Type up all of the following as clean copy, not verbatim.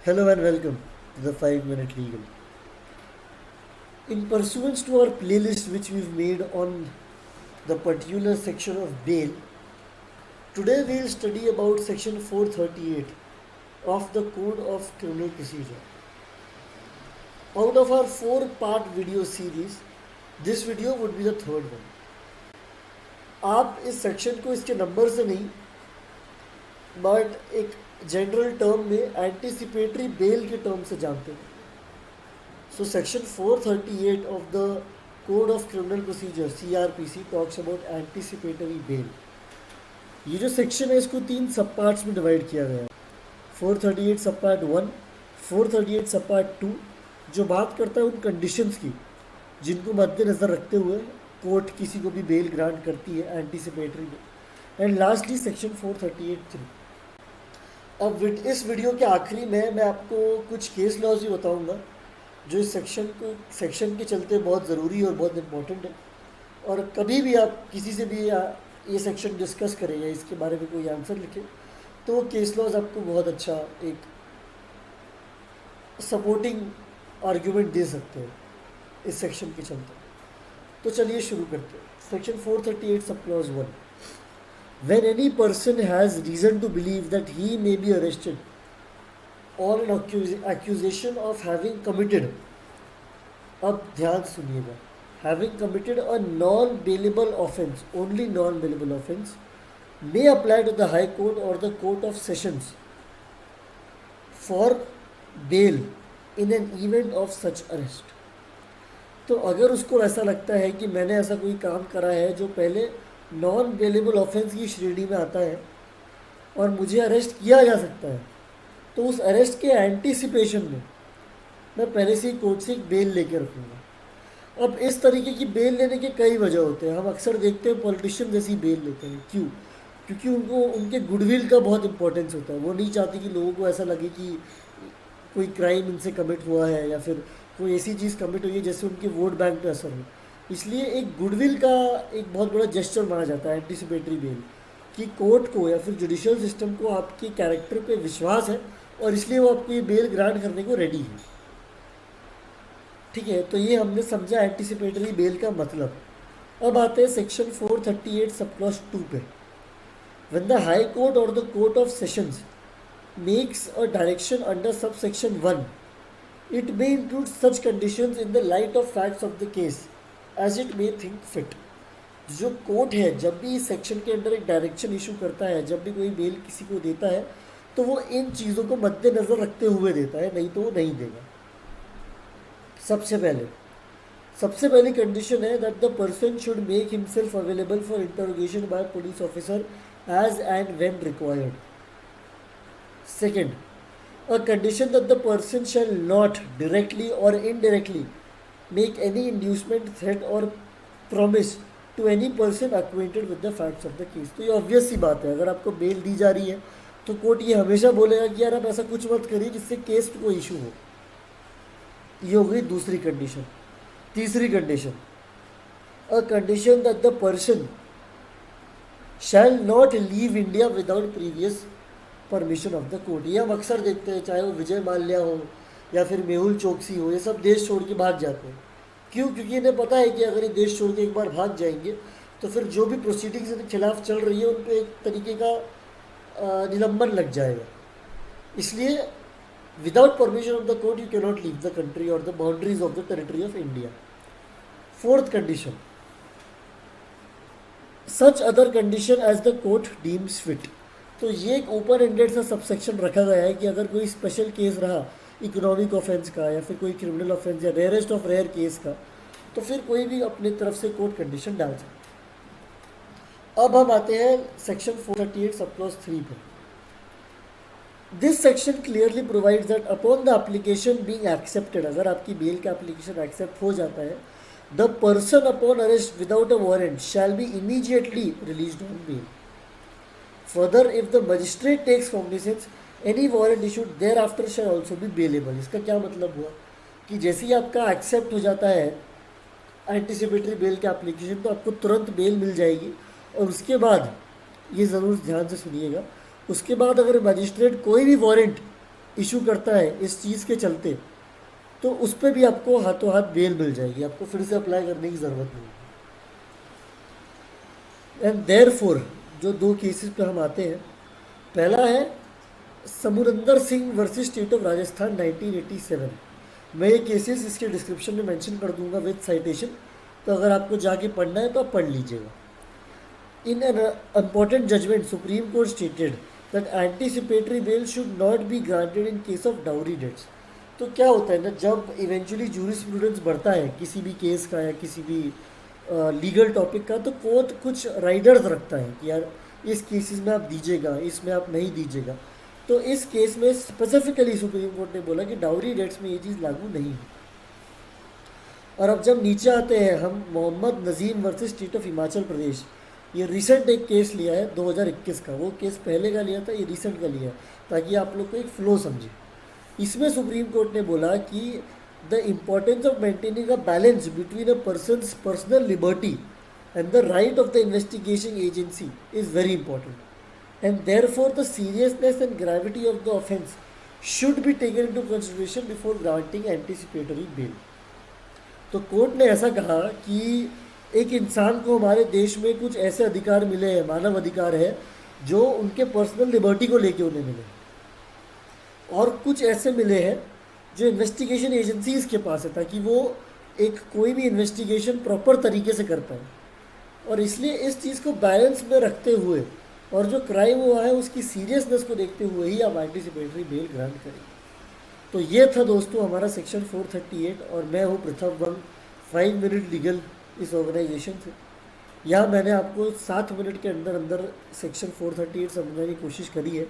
Hello and welcome to the 5 Minute Legal. In pursuance to our playlist, which we've made on the particular section of bail, today we'll study about section 438 of the Code of Criminal Procedure. Out of our 4-part video series, this video would be the third one. आप इस section को इसके number से नहीं but एक general term में anticipatory bail के term से जानते हैं. So section 438 of the Code of Criminal Procedure CRPC talks about anticipatory bail. ये जो सेक्शन है इसको 3 सब पार्ट्स में डिवाइड किया गया है. 438 सब पार्ट 1, 438 सब पार्ट 2 जो बात करता है उन कंडीशंस की जिनको मद्देनज़र रखते हुए कोर्ट किसी को भी बेल ग्रांट करती है anticipatory bail. And lastly section 438(3). अब इस वीडियो के आखिरी में मैं आपको कुछ केस लॉज ही बताऊंगा जो इस सेक्शन के चलते बहुत ज़रूरी और बहुत इम्पोर्टेंट है. और कभी भी आप किसी से भी ये सेक्शन डिस्कस करें या इसके बारे में कोई आंसर लिखें तो वो केस लॉज आपको बहुत अच्छा एक सपोर्टिंग आर्ग्यूमेंट दे सकते हैं इस सेक्शन के चलते. तो चलिए शुरू करते हैं. Section 438 sub clause 1. When any person has reason to believe that he may be arrested on an accusation of having committed, अब ध्यान सुनिएगा, having committed a non-bailable offence, only non-bailable offence, may apply to the High Court or the Court of Sessions for bail in an event of such arrest. तो अगर उसको ऐसा लगता है कि मैंने ऐसा कोई काम करा है जो पहले नॉन बेलेबल ऑफेंस की श्रेणी में आता है और मुझे अरेस्ट किया जा सकता है, तो उस अरेस्ट के एंटीसिपेशन में मैं पहले से ही कोर्ट से एक बेल लेके रखूँगा. अब इस तरीके की बेल लेने के कई वजह होते हैं. हम अक्सर देखते हैं पॉलिटिशियन जैसी बेल लेते हैं. क्यों? क्योंकि उनको उनके गुडविल का बहुत इंपॉर्टेंस होता है. वो नहीं चाहती कि लोगों को ऐसा लगे कि कोई क्राइम इनसे कमिट हुआ है या फिर कोई ऐसी चीज़ कमिट हुई है जैसे उनके वोट बैंक पर असर हो. इसलिए एक गुडविल का एक बहुत बड़ा जेस्चर माना जाता है एंटीसिपेटरी बेल, कि कोर्ट को या फिर जुडिशियल सिस्टम को आपके कैरेक्टर पे विश्वास है और इसलिए वो आपको ये बेल ग्रांट करने को रेडी है. ठीक है, तो ये हमने समझा एंटीसिपेटरी बेल का मतलब. अब आते हैं सेक्शन 438 सब क्लॉज 2 पे. व्हेन द हाई कोर्ट और the court of sessions makes a direction under sub section 1, it may include such conditions in the light of facts of the case as it may think fit. जो court है जब भी इस section के अंदर एक direction issue करता है, जब भी कोई बेल किसी को देता है तो वो इन चीज़ों को मद्देनज़र रखते हुए देता है, नहीं तो वो नहीं देगा. सबसे पहली कंडीशन है that the person should make himself available for interrogation by police officer as and when required. Second, a condition that the person shall not directly or indirectly make any inducement, threat or promise to any person acquainted with the facts of the case. तो ये obvious सी बात है. अगर आपको bell दी जा रही है तो कोर्ट ये हमेशा बोलेगा कि यार आप ऐसा कुछ मत करिए जिससे केस को इशू हो. ये हो गई दूसरी कंडीशन. तीसरी condition, a condition that the person shall not leave India without previous permission of the court. ये हम अक्सर देखते हैं, चाहे वो विजय माल्या हो या फिर मेहुल चोकसी हो, ये सब देश छोड़ के भाग जाते हैं. क्यों? क्योंकि इन्हें पता है कि अगर ये देश छोड़ के एक बार भाग जाएंगे तो फिर जो भी प्रोसीडिंग्स इनके खिलाफ चल रही है उन पर एक तरीके का निलंबन लग जाएगा. इसलिए without permission of the court you can not leave the country और the boundaries of the territory of India. Fourth condition, such other condition as the court deems fit. तो ये एक ओपन एंडेड सा सबसेक्शन रखा गया है कि अगर कोई स्पेशल केस रहा इकोनॉमिक ऑफेंस का या फिर कोई क्रिमिनल ऑफेंस या रेयरेस्ट ऑफ रेयर केस का, तो फिर कोई भी अपनी तरफ से कोर्ट कंडीशन डाल सकता. अब हम आते हैं सेक्शन 438 सब क्लॉज 3 पे. This section clearly provides that upon the application being accepted, अगर आपकी बेल का एप्लीकेशन एक्सेप्ट हो जाता है, the person upon arrest without a warrant shall be immediately released on bail. Further, if the magistrate takes cognizance, any warrant issued thereafter shall also be bailable. इसका क्या मतलब हुआ कि जैसे ही आपका एक्सेप्ट हो जाता है एंटीसिपेटरी बेल के एप्लीकेशन तो आपको तुरंत बेल मिल जाएगी. और उसके बाद ये ज़रूर ध्यान से सुनिएगा, उसके बाद अगर मजिस्ट्रेट कोई भी वारंट इशू करता है इस चीज़ के चलते, तो उस पर भी आपको हाथों हाथ बेल मिल जाएगी, आपको फिर से अप्लाई करने की ज़रूरत नहीं। एंड देयरफॉर जो दो केसेस पे हम आते हैं, पहला है Samurandar Singh versus state of Rajasthan 1987। मैं ये केसेस इसके डिस्क्रिप्शन में मेंशन कर दूंगा विद साइटेशन, तो अगर आपको जाके पढ़ना है तो आप पढ़ लीजिएगा। In an important judgment, Supreme Court stated that anticipatory bail should not be granted in case of dowry debts। तो क्या होता है ना, जब इवेंचुअली जूरिस्प्रूडेंस बढ़ता है किसी भी केस का या किसी भी लीगल टॉपिक का, तो कोर्ट कुछ राइडर्स रखता है कि यार इस केसेस में आप दीजिएगा, इसमें आप नहीं दीजिएगा। तो इस केस में स्पेसिफिकली सुप्रीम कोर्ट ने बोला कि डाउरी डेट्स में ये चीज़ लागू नहीं है। और अब जब नीचे आते हैं हम, Mohammad Nazim versus state of Himachal Pradesh, ये रिसेंट एक केस लिया है 2021 का, वो केस पहले का लिया था, ये रिसेंट का लिया है, ताकि आप लोग को एक फ्लो समझे। इसमें सुप्रीम कोर्ट ने बोला कि the importance of maintaining a balance between a person's personal liberty and the right of the investigation agency is very important, and therefore the seriousness and gravity of the offence should be taken into consideration before granting anticipatory bail. तो court ने ऐसा कहा कि एक इंसान को हमारे देश में कुछ ऐसे अधिकार मिले हैं, मानव अधिकार है, जो उनके पर्सनल लिबर्टी को लेके उन्हें मिले, और कुछ ऐसे मिले हैं जो इन्वेस्टिगेशन एजेंसीज के पास है, ताकि वो एक कोई भी इन्वेस्टिगेशन प्रॉपर तरीके से कर पाए। और इसलिए इस चीज़ को बैलेंस में रखते हुए और जो क्राइम हुआ है उसकी सीरियसनेस को देखते हुए ही आप एंटीसिपेटरी बेल ग्रांट करेंगे। तो ये था दोस्तों हमारा सेक्शन 438, और मैं हूँ पृथव वंग, 5 मिनट लीगल इस ऑर्गेनाइजेशन से। यहाँ मैंने आपको 7 मिनट के अंदर अंदर सेक्शन 438 समझाने की कोशिश करी है।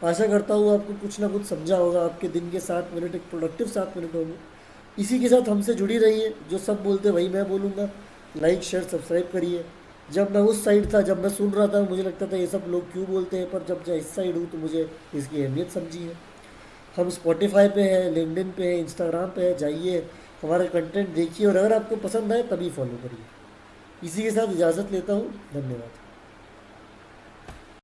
आशा करता हूँ आपको कुछ ना कुछ समझा होगा, आपके दिन के 7 मिनट एक प्रोडक्टिव 7 मिनट होंगे। इसी के साथ हमसे जुड़ी रहिए, जो सब बोलते वही मैं बोलूँगा। लाइक शेयर सब्सक्राइब करिए। जब मैं उस साइड था, जब मैं सुन रहा था, मुझे लगता था ये सब लोग क्यों बोलते हैं, पर जब इस साइड हूँ तो मुझे इसकी अहमियत समझी है। हम स्पॉटिफाई पे हैं, लिंक्डइन पे हैं, इंस्टाग्राम पे है, जाइए हमारा कंटेंट देखिए, और अगर आपको पसंद आए तभी फॉलो करिए। इसी के साथ इजाज़त लेता हूँ, धन्यवाद।